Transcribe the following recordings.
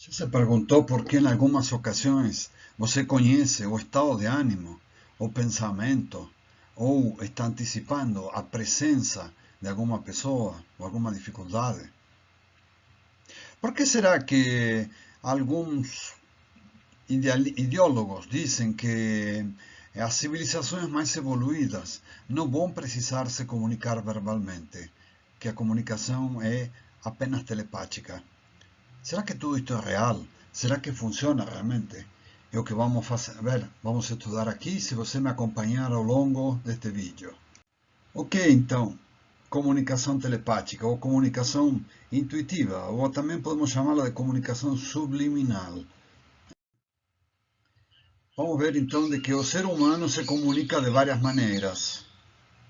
Já se perguntou por que em algumas ocasiões você conhece o estado de ânimo, o pensamento, ou está antecipando a presença de alguma pessoa ou alguma dificuldade? Por que será que alguns ideólogos dizem que as civilizações mais evoluídas não vão precisar se comunicar verbalmente, que a comunicação é apenas telepática? Será que tudo isto é real? Será que funciona realmente? É o que vamos fazer, ver, vamos estudar aqui se você me acompanhar ao longo deste vídeo. O que é então comunicação telepática ou comunicação intuitiva, ou também podemos chamá-la de comunicação subliminal? Vamos ver então de que o ser humano se comunica de várias maneiras.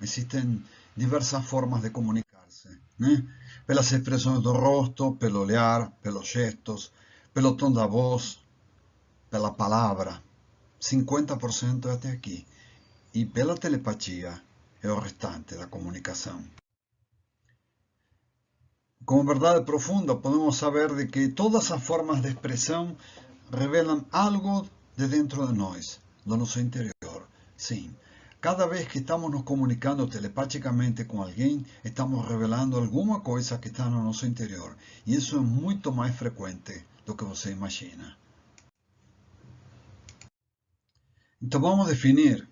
Existem diversas formas de comunicar-se, né? Pelas expressões do rosto, pelo olhar, pelos gestos, pelo tom da voz, pela palavra. 50% é até aqui. E pela telepatia é o restante da comunicação. Com verdade profunda, podemos saber de que todas as formas de expressão revelam algo de dentro de nós, do nosso interior. Sim, cada vez que estamos nos comunicando telepaticamente com alguém, estamos revelando alguma coisa que está no nosso interior. E isso é muito mais frequente do que você imagina. Então vamos definir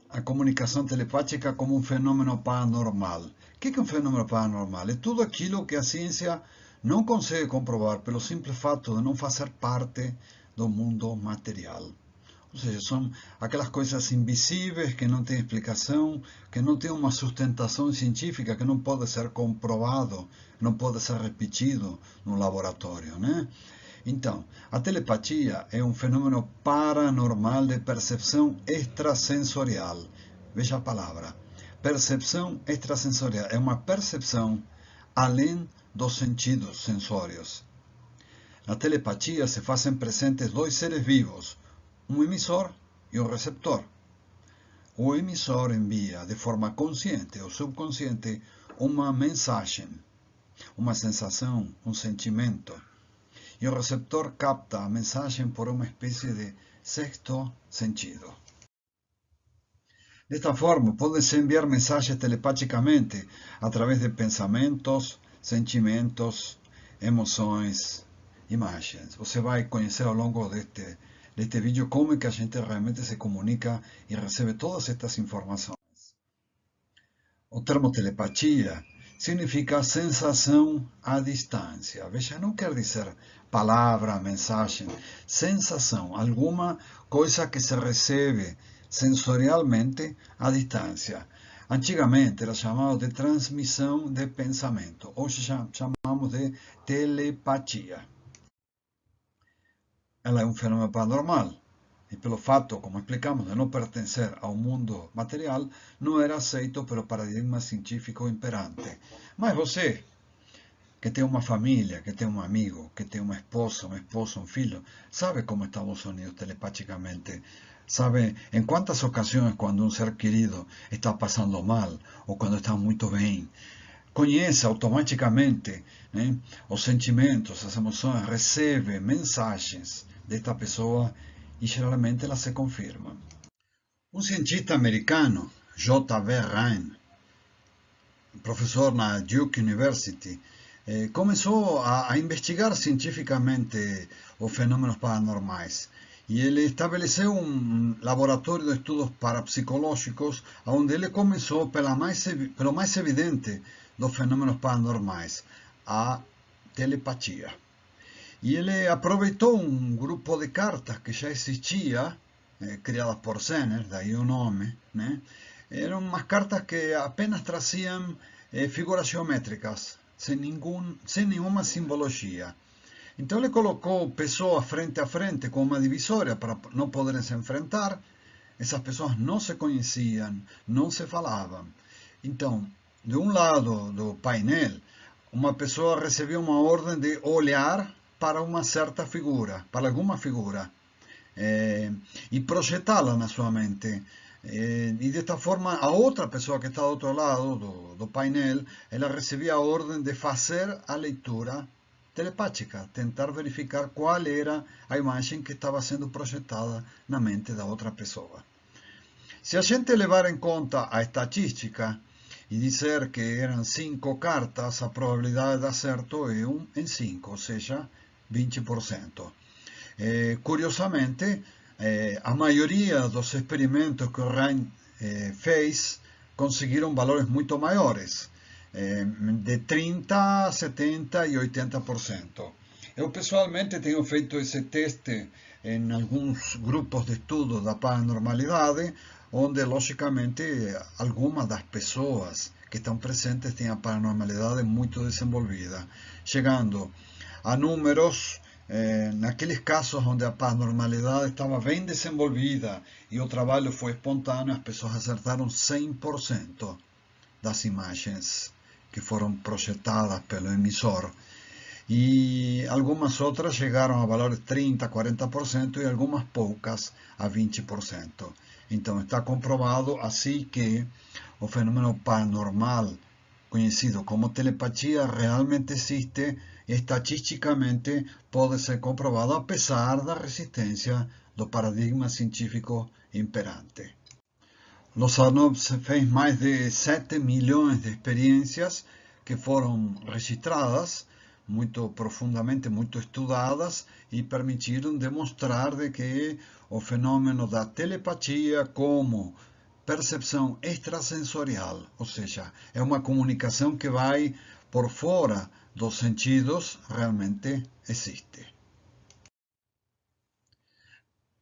a comunicação telepática como um fenômeno paranormal. O que é um fenômeno paranormal? É tudo aquilo que a ciência não consegue comprovar pelo simples fato de não fazer parte do mundo material. Ou seja, são aquelas coisas invisíveis que não têm explicação, que não têm uma sustentação científica, que não pode ser comprovado, não pode ser repetido no laboratório, né? Então, a telepatia é um fenômeno paranormal de percepção extrasensorial. Veja a palavra. Percepção extrasensorial. É uma percepção além dos sentidos sensórios. Na telepatia se fazem presentes dois seres vivos, um emissor e um receptor. O emissor envia de forma consciente ou subconsciente uma mensagem, uma sensação, um sentimento. E o receptor capta a mensagem por uma espécie de sexto sentido. Desta forma, podem-se enviar mensagens telepaticamente através de pensamentos, sentimentos, emoções, imagens. Você vai conhecer ao longo deste vídeo como é que a gente realmente se comunica e recebe todas estas informações. O termo telepatia significa sensação à distância. Veja, não quer dizer palavra, mensagem, sensação, alguma coisa que se recebe sensorialmente à distância. Antigamente era chamado de transmissão de pensamento, hoje chamamos de telepatia. Ela é um fenômeno paranormal. E pelo fato, como explicamos, de não pertencer ao mundo material, não era aceito pelo paradigma científico imperante. Mas você, que tem uma família, que tem um amigo, que tem uma esposa, um esposo, um filho, sabe como estamos unidos telepaticamente. Sabe em quantas ocasiões, quando um ser querido está passando mal, ou quando está muito bem, conhece automaticamente, né, os sentimentos, as emoções, recebe mensagens desta pessoa e geralmente elas se confirmam. Um cientista americano, J.V. Ryan, professor na Duke University, começou a investigar cientificamente os fenômenos paranormais. E ele estabeleceu um laboratório de estudos parapsicológicos, onde ele começou pelo mais evidente dos fenômenos paranormais, a telepatia. E ele aproveitou um grupo de cartas que já existia, criadas por Zener, daí o nome, né? Eram umas cartas que apenas traziam figuras geométricas, sem nenhuma simbologia. Então ele colocou pessoas frente a frente com uma divisória para não poderem se enfrentar. Essas pessoas não se conheciam, não se falavam. Então, de um lado do painel, uma pessoa recebia uma ordem de olhar para uma certa figura, para alguma figura, e projetá-la na sua mente. E desta forma, a outra pessoa que está do outro lado do painel, ela recebia a ordem de fazer a leitura telepática, tentar verificar qual era a imagem que estava sendo projetada na mente da outra pessoa. Se a gente levar em conta a estatística e dizer que eram 5 cartas, a probabilidade de acerto é 1 em 5, ou seja, 20%. Curiosamente, a maioria dos experimentos que o Ryan fez conseguiram valores muito maiores, de 30%, 70% e 80%. Eu pessoalmente tenho feito esse teste em alguns grupos de estudo da paranormalidade, onde logicamente algumas das pessoas que estão presentes têm a paranormalidade muito desenvolvida, chegando a números naqueles casos onde a paranormalidade estava bem desenvolvida e o trabalho foi espontâneo, as pessoas acertaram 100% das imagens que foram projetadas pelo emissor. E algumas outras chegaram a valores 30%, 40% e algumas poucas a 20%. Então está comprovado assim que o fenômeno paranormal, conhecido como telepatia, realmente existe e estatisticamente pode ser comprovado apesar da resistência do paradigma científico imperante. Lozano fez mais de 7 milhões de experiências que foram registradas, muito profundamente, muito estudadas, e permitiram demonstrar de que o fenômeno da telepatia como percepção extrasensorial, ou seja, é uma comunicação que vai por fora dos sentidos, realmente existe.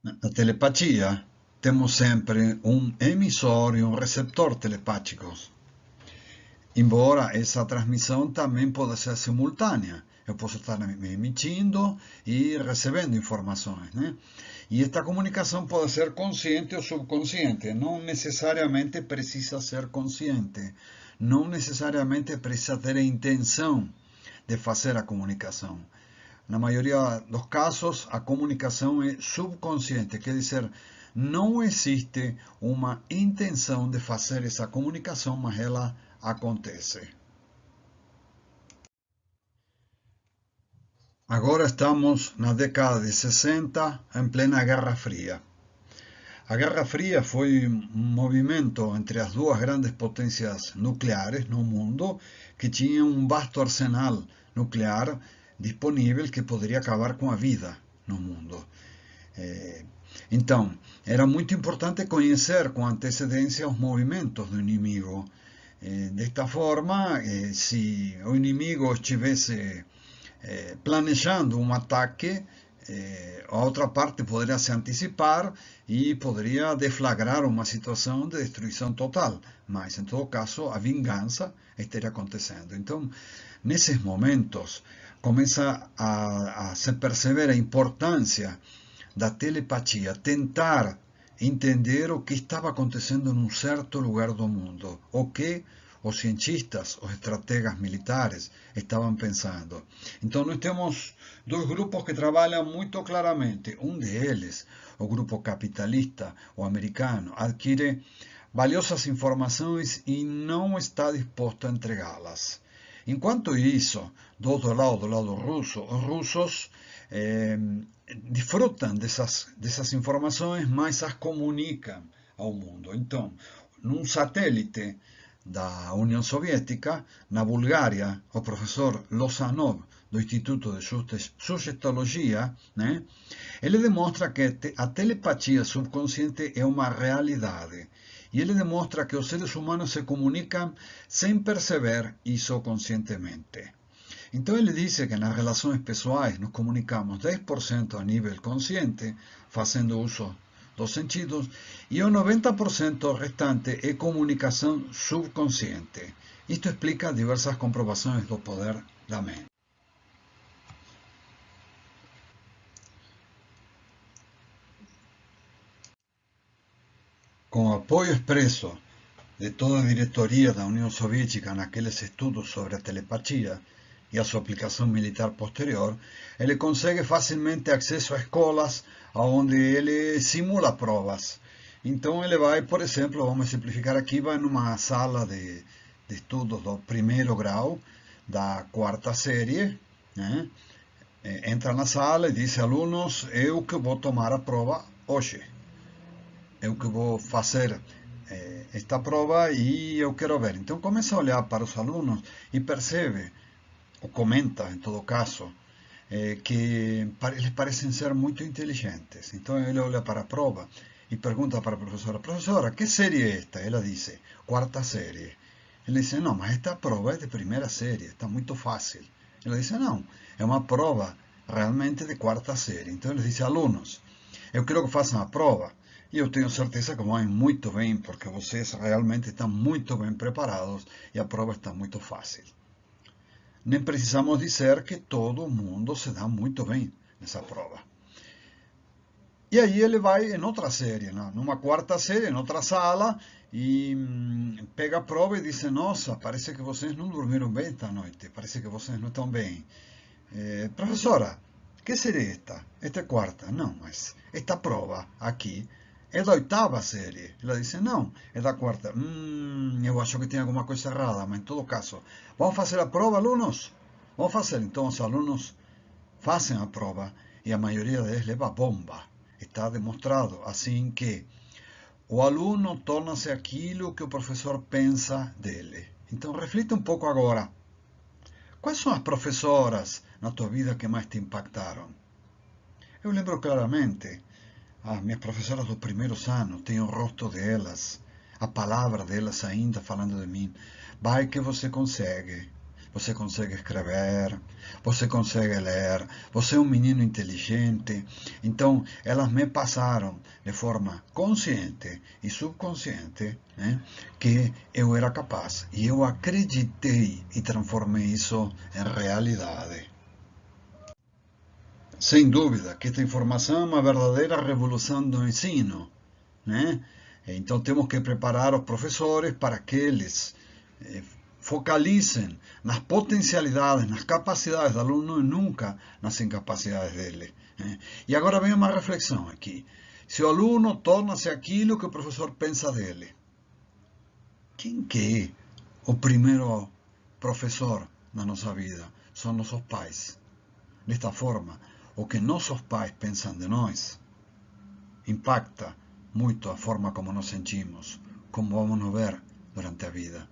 Na telepatia, temos sempre um emissor e um receptor telepáticos. Embora essa transmissão também pode ser simultânea. Eu posso estar me emitindo e recebendo informações, né? E esta comunicação pode ser consciente ou subconsciente. Não necessariamente precisa ser consciente. Não necessariamente precisa ter a intenção de fazer a comunicação. Na maioria dos casos, a comunicação é subconsciente, quer dizer, não existe uma intenção de fazer essa comunicação, mas ela acontece. Agora estamos na década de 60, em plena Guerra Fria. A Guerra Fria foi um movimento entre as duas grandes potências nucleares no mundo que tinham um vasto arsenal nuclear disponível que poderia acabar com a vida no mundo. Então, era muito importante conhecer com antecedência os movimentos do inimigo. Desta forma, se o inimigo estivesse planejando um ataque, a outra parte poderia se antecipar e poderia deflagrar uma situação de destruição total. Mas, em todo caso, a vingança estaria acontecendo. Então, nesses momentos, começa a se perceber a importância da telepatia, tentar entender o que estava acontecendo num certo lugar do mundo, o que os cientistas, os estrategas militares estavam pensando. Então nós temos dois grupos que trabalham muito claramente. Um deles, o grupo capitalista, o americano, adquire valiosas informações e não está disposto a entregá-las. Enquanto isso, do outro lado, do lado russo, os russos desfrutam dessas informações, mas as comunicam ao mundo. Então, num satélite da União Soviética, na Bulgária, o professor Lozanov, do Instituto de Sugestologia, né, ele demonstra que a telepatia subconsciente é uma realidade. E ele demonstra que os seres humanos se comunicam sem perceber isso conscientemente. Então ele diz que nas relações pessoais nos comunicamos 10% a nível consciente, fazendo uso dos sentidos, e o 90% restante é comunicação subconsciente. Isto explica diversas comprovações do poder da mente. Com o apoio expresso de toda a diretoria da União Soviética naqueles estudos sobre a telepatia e a sua aplicação militar posterior, ele consegue facilmente acesso a escolas onde ele simula provas. Então ele vai, por exemplo, vamos simplificar aqui, vai numa sala de estudos do primeiro grau, da quarta série, né? Entra na sala e diz, alunos, eu que vou tomar a prova hoje. Eu que vou fazer esta prova e eu quero ver. Então começa a olhar para os alunos e percebe, ou comenta em todo caso, que eles parecem ser muito inteligentes. Então ele olha para a prova e pergunta para a professora, que série é esta? Ela diz, quarta série. Ele diz, não, mas esta prova é de primeira série, está muito fácil. Ela diz, não, é uma prova realmente de quarta série. Então ele diz, alunos, eu quero que façam a prova. E eu tenho certeza que vão muito bem, porque vocês realmente estão muito bem preparados e a prova está muito fácil. Nem precisamos dizer que todo mundo se dá muito bem nessa prova. E aí ele vai em outra série, numa quarta série, em outra sala, e pega a prova e diz, nossa, parece que vocês não dormiram bem esta noite, parece que vocês não estão bem. Professora, que série é esta? Esta é quarta. Não, mas esta prova aqui é da oitava série. Ela disse, não, é da quarta. Eu acho que tem alguma coisa errada, mas em todo caso, vamos fazer a prova, alunos? Vamos fazer. Então os alunos fazem a prova e a maioria deles leva bomba. Está demonstrado assim que o aluno torna-se aquilo que o professor pensa dele. Então reflita um pouco agora. Quais são as professoras na tua vida que mais te impactaram? Eu lembro claramente as minhas professoras dos primeiros anos, tenho o rosto delas, a palavra delas ainda falando de mim. Vai que você consegue escrever, você consegue ler, você é um menino inteligente. Então, elas me passaram de forma consciente e subconsciente, né, que eu era capaz. E eu acreditei e transformei isso em realidade. Sem dúvida que esta informação é uma verdadeira revolução do ensino, né? Então temos que preparar os professores para que eles focalizem nas potencialidades, nas capacidades do aluno e nunca nas incapacidades dele. Né? E agora vem uma reflexão aqui. Se o aluno torna-se aquilo que o professor pensa dele, quem que é o primeiro professor na nossa vida? São nossos pais. Desta forma, o que nossos pais pensam de nós impacta muito a forma como nos sentimos, como vamos nos ver durante a vida.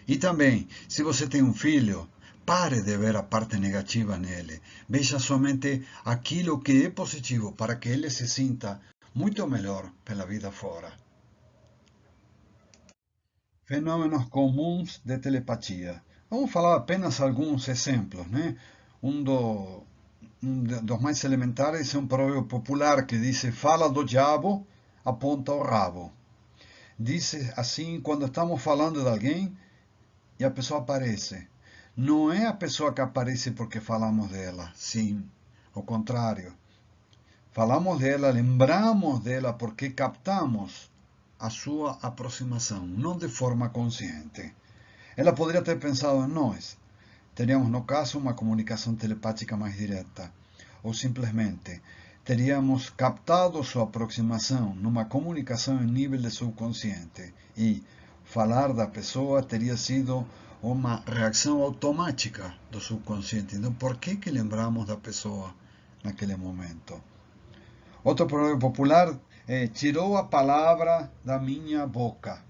E também, se você tem um filho, pare de ver a parte negativa nele. Veja somente aquilo que é positivo para que ele se sinta muito melhor pela vida fora. Fenômenos comuns de telepatia. Vamos falar apenas alguns exemplos, né? Um dos mais elementares é um provérbio popular que diz: fala do diabo, aponta o rabo. Diz assim quando estamos falando de alguém e a pessoa aparece. Não é a pessoa que aparece porque falamos dela, sim, ao contrário. Falamos dela, lembramos dela porque captamos a sua aproximação, não de forma consciente. Ela poderia ter pensado em nós. Teríamos, no caso, uma comunicação telepática mais direta. Ou simplesmente teríamos captado sua aproximação numa comunicação em nível de subconsciente. E falar da pessoa teria sido uma reação automática do subconsciente. Então, por que lembramos da pessoa naquele momento? Outro provérbio popular é: tirou a palavra da minha boca.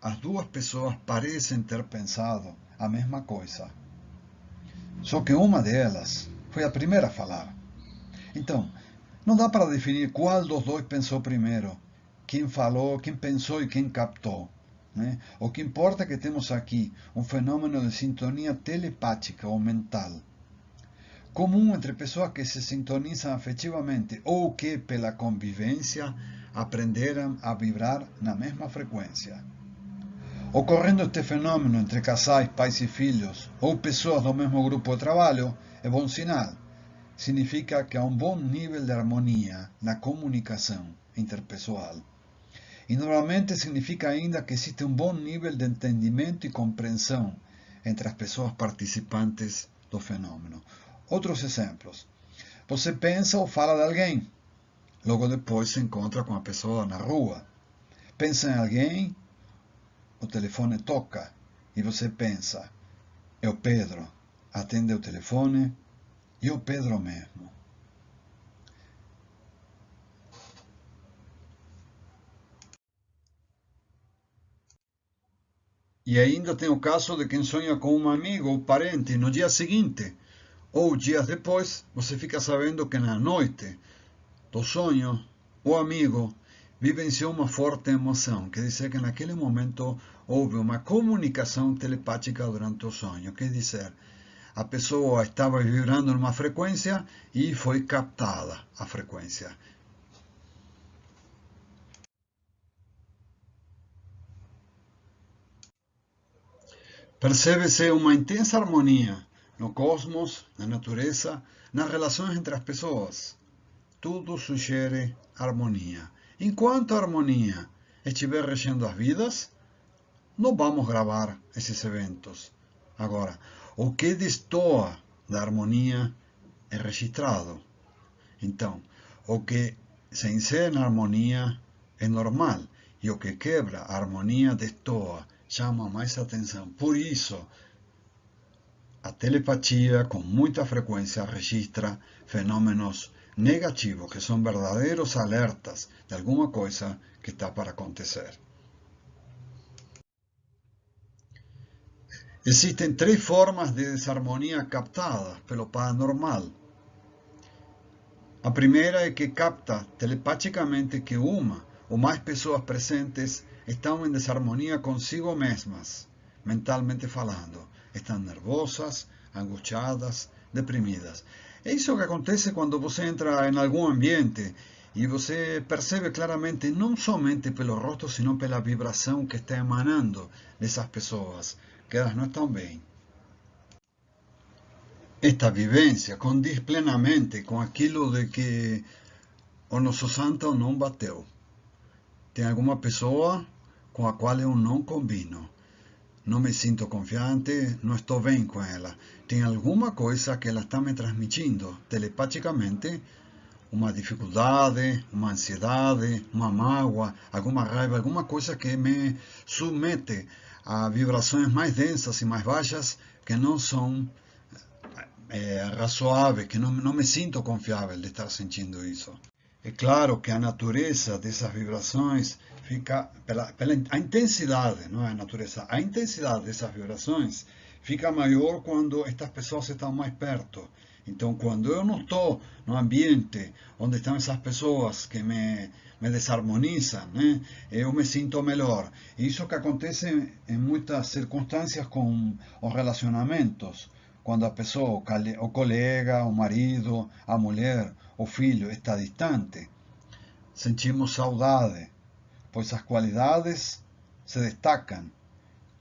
As duas pessoas parecem ter pensado a mesma coisa. Só que uma delas foi a primeira a falar. Então, não dá para definir qual dos dois pensou primeiro. Quem falou, quem pensou e quem captou. Né? O que importa é que temos aqui um fenômeno de sintonia telepática ou mental, comum entre pessoas que se sintonizam afetivamente ou que, pela convivência, aprenderam a vibrar na mesma frequência. Ocorrendo este fenômeno entre casais, pais e filhos, ou pessoas do mesmo grupo de trabalho, é bom sinal. Significa que há um bom nível de harmonia na comunicação interpessoal. E normalmente significa ainda que existe um bom nível de entendimento e compreensão entre as pessoas participantes do fenômeno. Outros exemplos. Você pensa ou fala de alguém, logo depois se encontra com a pessoa na rua. Pensa em alguém, o telefone toca e você pensa: é o Pedro, atende o telefone e o Pedro mesmo. E ainda tem o caso de quem sonha com um amigo ou parente no dia seguinte, ou dias depois, você fica sabendo que na noite do sonho, o amigo vivenciou uma forte emoção, quer dizer que naquele momento houve uma comunicação telepática durante o sonho, quer dizer, a pessoa estava vibrando numa frequência e foi captada a frequência. Percebe-se uma intensa harmonia no cosmos, na natureza, nas relações entre as pessoas. Tudo sugere harmonia. Enquanto a harmonia estiver regendo as vidas, não vamos gravar esses eventos. Agora, o que destoa da harmonia é registrado. Então, o que se insere na harmonia é normal e o que quebra a harmonia destoa, chama mais atenção. Por isso, a telepatia com muita frequência registra fenômenos negativos, que são verdadeiros alertas de alguma coisa que está para acontecer. Existem três formas de desarmonia captada pelo paranormal. A primeira é que capta telepaticamente que uma ou mais pessoas presentes estão em desarmonia consigo mesmas, mentalmente falando. Estão nervosas, angustiadas, deprimidas. É isso que acontece quando você entra em algum ambiente e você percebe claramente, não somente pelo rosto, sino pela vibração que está emanando dessas pessoas, que elas não estão bem. Esta vivência condiz plenamente com aquilo de que o nosso santo não bateu. Tem alguma pessoa com a qual eu não combino. Não me sinto confiante, não estou bem com ela. Tem alguma coisa que ela está me transmitindo telepaticamente, uma dificuldade, uma ansiedade, uma mágoa, alguma raiva, alguma coisa que me submete a vibrações mais densas e mais baixas que não são razoáveis, que não me sinto confiável de estar sentindo isso. É claro que a natureza dessas vibrações fica, a intensidade, não é a natureza, a intensidade dessas vibrações fica maior quando estas pessoas estão mais perto. Então, quando eu não estou no ambiente onde estão essas pessoas que me desarmonizam, né, eu me sinto melhor. Isso que acontece em muitas circunstâncias com os relacionamentos. Quando a pessoa, o colega, o marido, a mulher, o filho está distante, sentimos saudade, pois as qualidades se destacam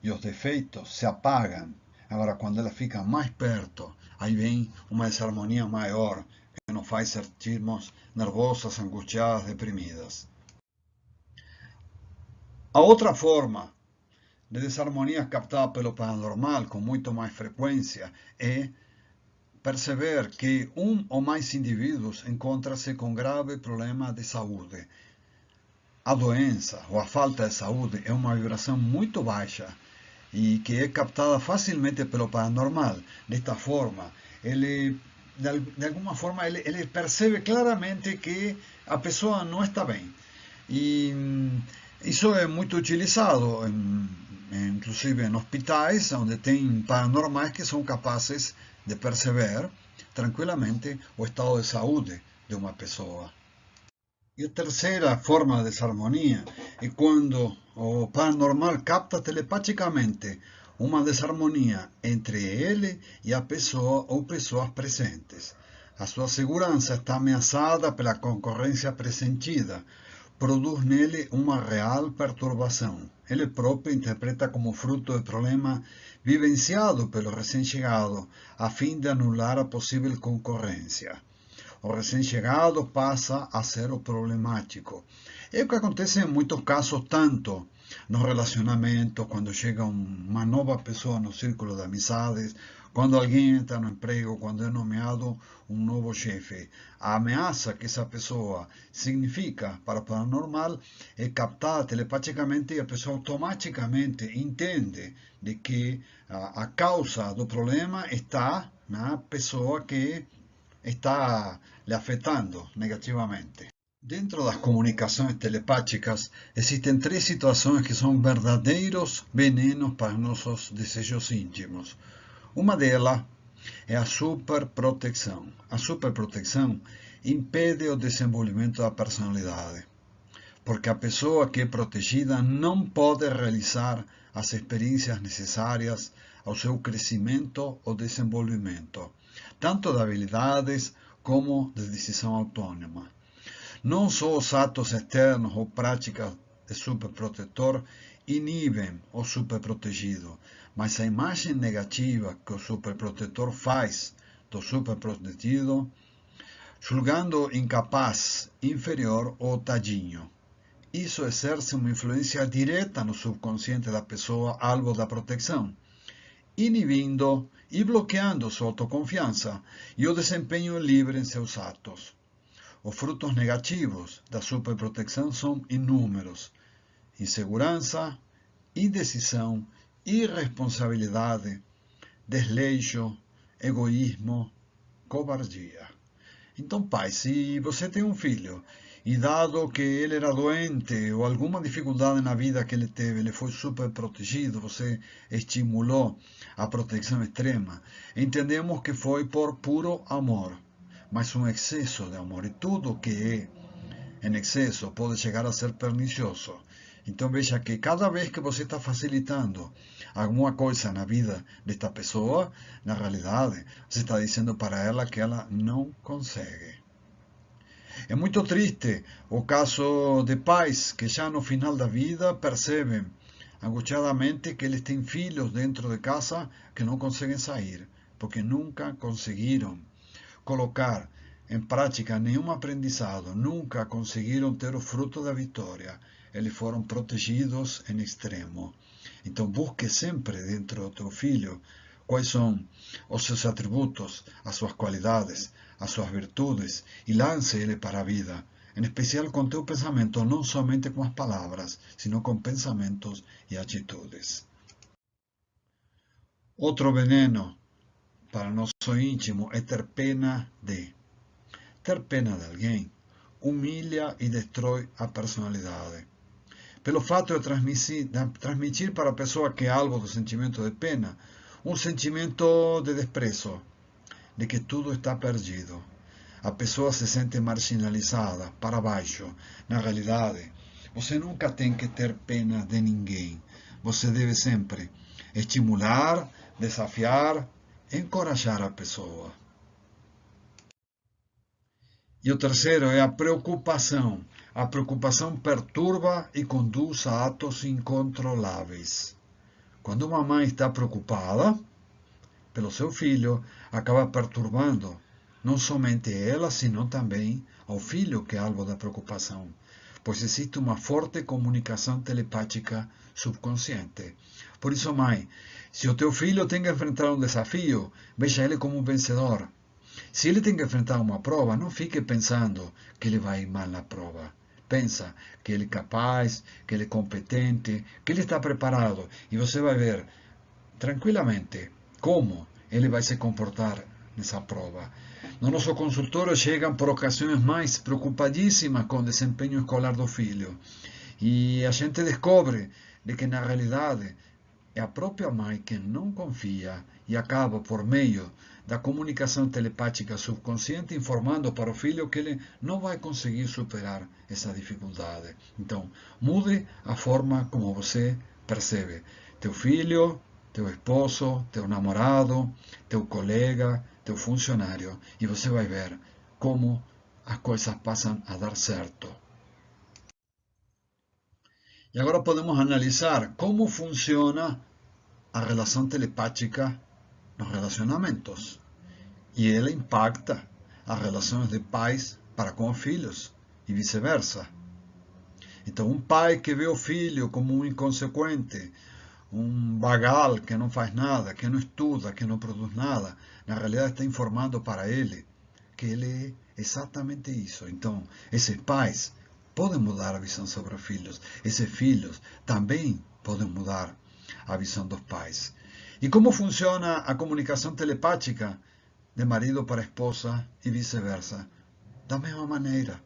e os defeitos se apagam. Agora, quando ela fica mais perto, aí vem uma desarmonia maior, que nos faz sentirmos nervosas, angustiadas, deprimidas. A outra forma de desarmonia captada pelo paranormal com muito mais frequência é perceber que um ou mais indivíduos encontra-se com grave problema de saúde. A doença ou a falta de saúde é uma vibração muito baixa e que é captada facilmente pelo paranormal. Desta forma, ele, de alguma forma, ele percebe claramente que a pessoa não está bem. E isso é muito utilizado, inclusive em hospitais, onde tem paranormais que são capazes de perceber tranquilamente o estado de saúde de uma pessoa. E a terceira forma de desarmonia é quando o paranormal capta telepaticamente uma desarmonia entre ele e a pessoa ou pessoas presentes. A sua segurança está ameaçada pela concorrência pressentida. Produz nele uma real perturbação. Ele próprio interpreta como fruto de problema vivenciado pelo recém-chegado, a fim de anular a possível concorrência. O recém-chegado passa a ser o problemático. É o que acontece em muitos casos, tanto no relacionamento, quando chega uma nova pessoa no círculo de amizades, Quando alguém entra no emprego, quando é nomeado um novo chefe, a ameaça que essa pessoa significa para o paranormal é captada telepaticamente e a pessoa automaticamente entende de que a causa do problema está na pessoa que está lhe afetando negativamente. Dentro das comunicações telepáticas, existem três situações que são verdadeiros venenos para nossos desejos íntimos. Uma delas é a superproteção. A superproteção impede o desenvolvimento da personalidade, porque a pessoa que é protegida não pode realizar as experiências necessárias ao seu crescimento ou desenvolvimento, tanto de habilidades como de decisão autônoma. Não só os atos externos ou práticas de superprotetor inibem o superprotegido, mas a imagem negativa que o superprotetor faz do superprotegido, julgando incapaz, inferior ou tadinho. Isso exerce uma influência direta no subconsciente da pessoa alvo da proteção, inibindo e bloqueando sua autoconfiança e o desempenho livre em seus atos. Os frutos negativos da superproteção são inúmeros: insegurança, indecisão, irresponsabilidade, desleixo, egoísmo, covardia. Então, pai, se você tem um filho e dado que ele era doente ou alguma dificuldade na vida que ele teve, ele foi super protegido, você estimulou a proteção extrema, entendemos que foi por puro amor, mas um excesso de amor, e tudo que é em excesso pode chegar a ser pernicioso. Então veja que cada vez que você está facilitando alguma coisa na vida desta pessoa, na realidade, você está dizendo para ela que ela não consegue. É muito triste o caso de pais que já no final da vida percebem angustiadamente que eles têm filhos dentro de casa que não conseguem sair, porque nunca conseguiram colocar em prática nenhum aprendizado, nunca conseguiram ter o fruto da vitória. Eles foram protegidos em extremo. Então busque sempre dentro do teu filho quais são os seus atributos, as suas qualidades, as suas virtudes e lance ele para a vida, em especial com teu pensamento, não somente com as palavras, sino com pensamentos e atitudes. Outro veneno para nosso íntimo é ter pena de. Ter pena de alguém humilha e destrói a personalidade. Pelo fato de transmitir para a pessoa que é alvo do sentimento de pena, um sentimento de desprezo, de que tudo está perdido. A pessoa se sente marginalizada, para baixo. Na realidade, você nunca tem que ter pena de ninguém. Você deve sempre estimular, desafiar, encorajar a pessoa. E o terceiro é a preocupação. A preocupação perturba e conduz a atos incontroláveis. Quando uma mãe está preocupada pelo seu filho, acaba perturbando não somente ela, sino também ao filho que é alvo da preocupação, pois existe uma forte comunicação telepática subconsciente. Por isso, mãe, se o teu filho tem que enfrentar um desafio, veja ele como um vencedor. Se ele tem que enfrentar uma prova, não fique pensando que ele vai ir mal na prova. Pensa que ele é capaz, que ele é competente, que ele está preparado. E você vai ver tranquilamente como ele vai se comportar nessa prova. No nosso consultório chegam por ocasiões mais preocupadíssimas com o desempenho escolar do filho. E a gente descobre de que na realidade é a própria mãe que não confia e acaba por meio da comunicação telepática subconsciente informando para o filho que ele não vai conseguir superar essa dificuldade. Então, mude a forma como você percebe teu filho, teu esposo, teu namorado, teu colega, teu funcionário, e você vai ver como as coisas passam a dar certo. E agora podemos analisar como funciona a relação telepática nos relacionamentos. E ela impacta as relações de pais para com os filhos e vice-versa. Então, um pai que vê o filho como um inconsequente, um bagal que não faz nada, que não estuda, que não produz nada, na realidade está informando para ele que ele é exatamente isso. Então, esses pais podem mudar a visão sobre os filhos. Esses filhos também podem mudar a visão dos pais. E como funciona a comunicação telepática de marido para esposa e vice-versa? Da mesma maneira.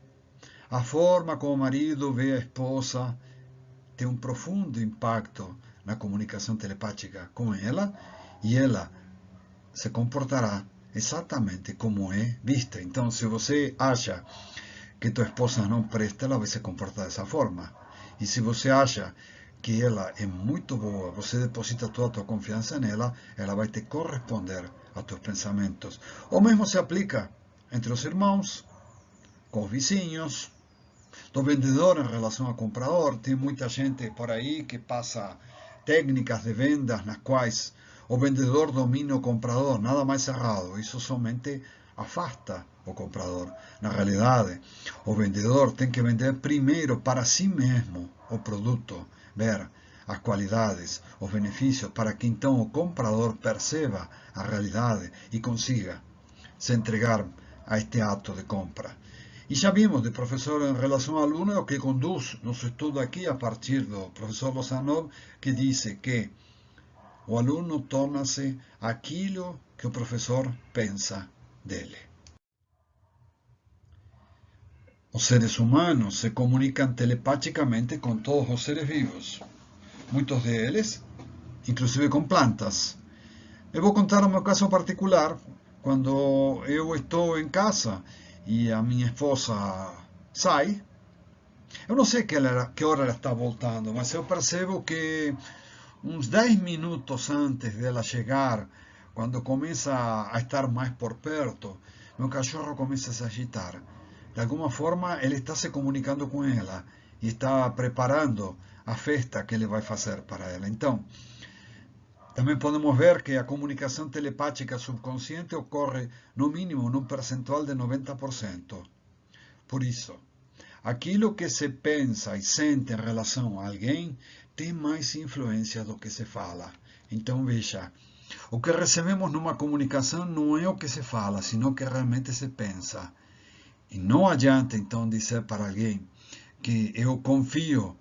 A forma como o marido vê a esposa tem um profundo impacto na comunicação telepática com ela e ela se comportará exatamente como é vista. Então, se você acha que tua esposa não presta, ela vai se comportar dessa forma. E se você acha que ela é muito boa, você deposita toda a tua confiança nela, ela vai te corresponder a tus pensamentos. O mesmo se aplica entre os irmãos, com os vizinhos, do vendedor em relação ao comprador. Tem muita gente por aí que passa técnicas de vendas nas quais o vendedor domina o comprador, nada mais errado. Isso somente afasta o comprador. Na realidade, o vendedor tem que vender primeiro para si mesmo o produto, ver as qualidades, os benefícios, para que então o comprador perceba a realidade e consiga se entregar a este ato de compra. E já vimos de professor em relação ao aluno, o que conduz nosso estudo aqui a partir do professor Lozanov, que diz que o aluno torna-se aquilo que o professor pensa dele. Os seres humanos se comunicam telepaticamente com todos os seres vivos, muitos deles, inclusive com plantas. Eu vou contar o meu caso particular. Quando eu estou em casa e a minha esposa sai, eu não sei que hora ela está voltando, mas eu percebo que uns 10 minutos antes dela chegar, quando começa a estar mais por perto, meu cachorro começa a se agitar. De alguma forma, ele está se comunicando com ela e está preparando a festa que ele vai fazer para ela. Então, também podemos ver que a comunicação telepática subconsciente ocorre no mínimo num percentual de 90%. Por isso, aquilo que se pensa e sente em relação a alguém tem mais influência do que se fala. Então veja, o que recebemos numa comunicação não é o que se fala, sino o que realmente se pensa. E não adianta então dizer para alguém que eu confio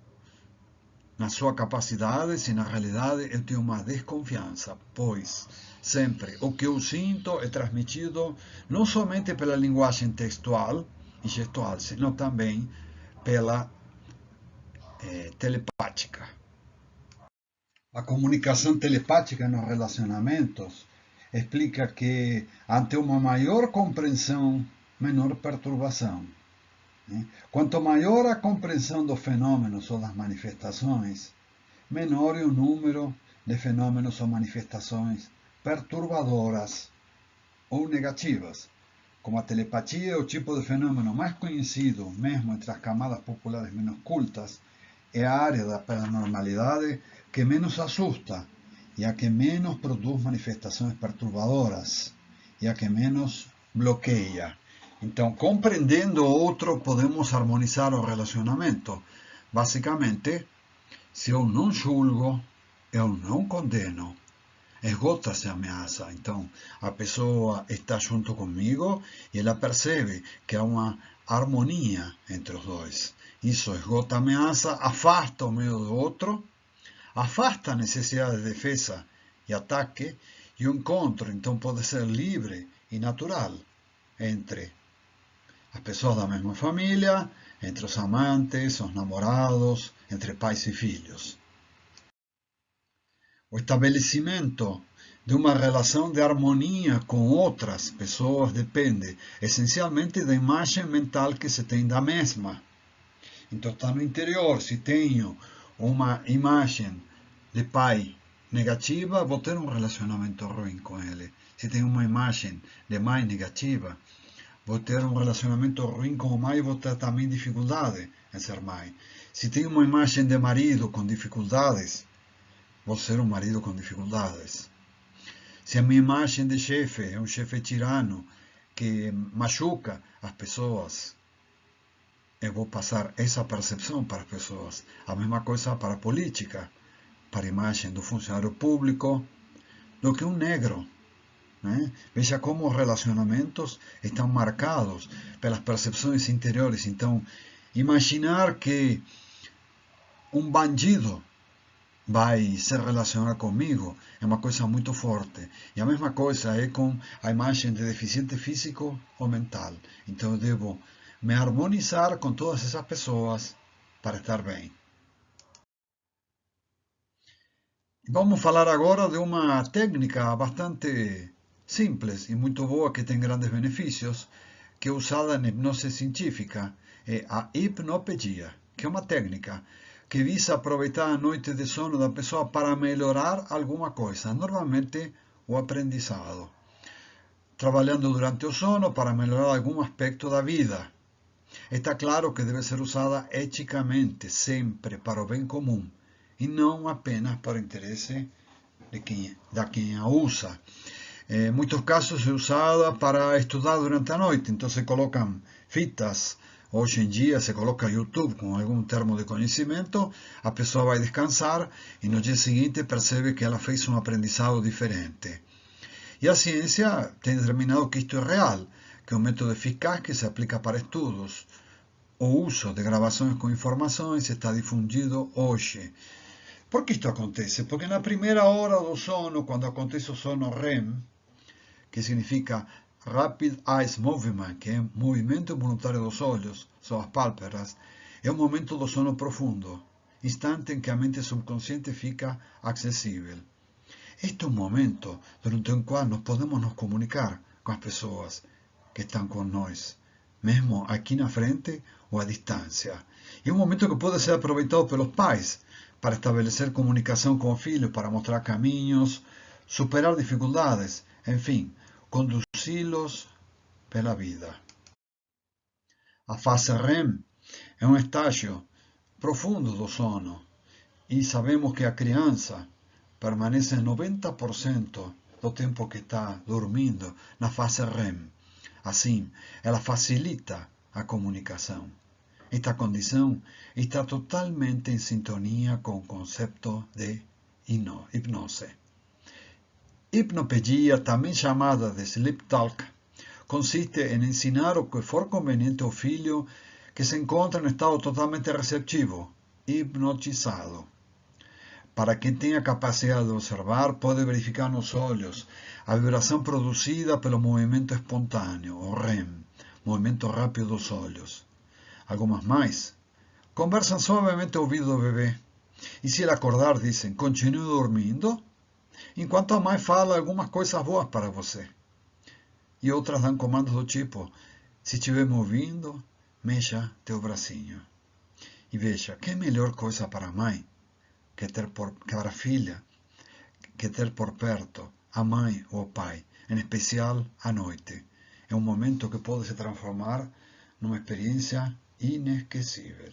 na sua capacidade, se na realidade eu tenho uma desconfiança, pois sempre o que eu sinto é transmitido não somente pela linguagem textual e gestual, senão também pela telepática. A comunicação telepática nos relacionamentos explica que ante uma maior compreensão, menor perturbação. Quanto maior a compreensão dos fenômenos ou das manifestações, menor é o número de fenômenos ou manifestações perturbadoras ou negativas. Como a telepatia é o tipo de fenômeno mais conhecido, mesmo entre as camadas populares menos cultas, é a área da paranormalidade que menos assusta e a que menos produz manifestações perturbadoras e a que menos bloqueia. Então, compreendendo o outro, podemos harmonizar o relacionamento. Basicamente, se eu não julgo, eu não condeno. Esgota-se a ameaça. Então, a pessoa está junto comigo e ela percebe que há uma harmonia entre os dois. Isso esgota a ameaça, afasta o medo do outro, afasta a necessidade de defesa e ataque, e o encontro, então, pode ser livre e natural entre as pessoas da mesma família, entre os amantes, os namorados, entre pais e filhos. O estabelecimento de uma relação de harmonia com outras pessoas depende essencialmente da imagem mental que se tem da mesma. Então está no interior. Se tenho uma imagem de pai negativa, vou ter um relacionamento ruim com ele. Se tenho uma imagem de mãe negativa, vou ter um relacionamento ruim com o mãe e vou ter também dificuldade em ser mãe. Se tenho uma imagem de marido com dificuldades, vou ser um marido com dificuldades. Se a minha imagem de chefe é um chefe tirano que machuca as pessoas, eu vou passar essa percepção para as pessoas. A mesma coisa para a política. para a imagem do funcionário público do que um negro. Né? Veja como os relacionamentos estão marcados pelas percepções interiores. Então, imaginar que um bandido vai se relacionar comigo é uma coisa muito forte. E a mesma coisa é com a imagem de deficiente físico ou mental. Então eu devo me harmonizar com todas essas pessoas para estar bem. Vamos falar agora de uma técnica bastante simples e muito boa que tem grandes benefícios, que é usada na hipnose científica, é a hipnopedia, que é uma técnica que visa aproveitar a noite de sono da pessoa para melhorar alguma coisa, normalmente o aprendizado, trabalhando durante o sono para melhorar algum aspecto da vida. Está claro que deve ser usada eticamente, sempre para o bem comum, e não apenas para o interesse de quem a usa. Em muitos casos é usada para estudar durante a noite, então se colocam fitas. Hoje em dia se coloca YouTube com algum termo de conhecimento, a pessoa vai descansar e no dia seguinte percebe que ela fez um aprendizado diferente. E a ciência tem determinado que isto é real, que é um método eficaz que se aplica para estudos. O uso de gravações com informações está difundido hoje. Por que isto acontece? Porque na primeira hora do sono, quando acontece o sono REM, que significa Rapid Eye Movement, que é movimento involuntário dos olhos, são as pálpebras, é o momento do sono profundo, instante em que a mente subconsciente fica acessível. Este é um momento durante o qual nós podemos nos comunicar com as pessoas que estão com nós, mesmo aqui na frente ou à distância. É um momento que pode ser aproveitado pelos pais para estabelecer comunicação com o filho, para mostrar caminhos, superar dificuldades, enfim, conduzi-los pela vida. A fase REM é um estágio profundo do sono e sabemos que a criança permanece 90% do tempo que está dormindo na fase REM. Assim, ela facilita a comunicação. Esta condição está totalmente em sintonia com o conceito de hipnose. Hipnopedia, também chamada de sleep talk, consiste em ensinar o que for conveniente ao filho que se encontra em estado totalmente receptivo, hipnotizado. Para quem tem a capacidade de observar, pode verificar nos olhos a vibração produzida pelo movimento espontâneo, o REM, movimento rápido dos olhos. Algumas mais conversam suavemente ao ouvido do bebê e, se ele acordar, dizem: continue dormindo, enquanto a mãe fala algumas coisas boas para você. E outras dão comandos do tipo: se estiver me ouvindo, mexa teu bracinho. E veja, que melhor coisa para a mãe que para a filha, que ter por perto a mãe ou o pai, em especial à noite. É um momento que pode se transformar numa experiência inesquecível.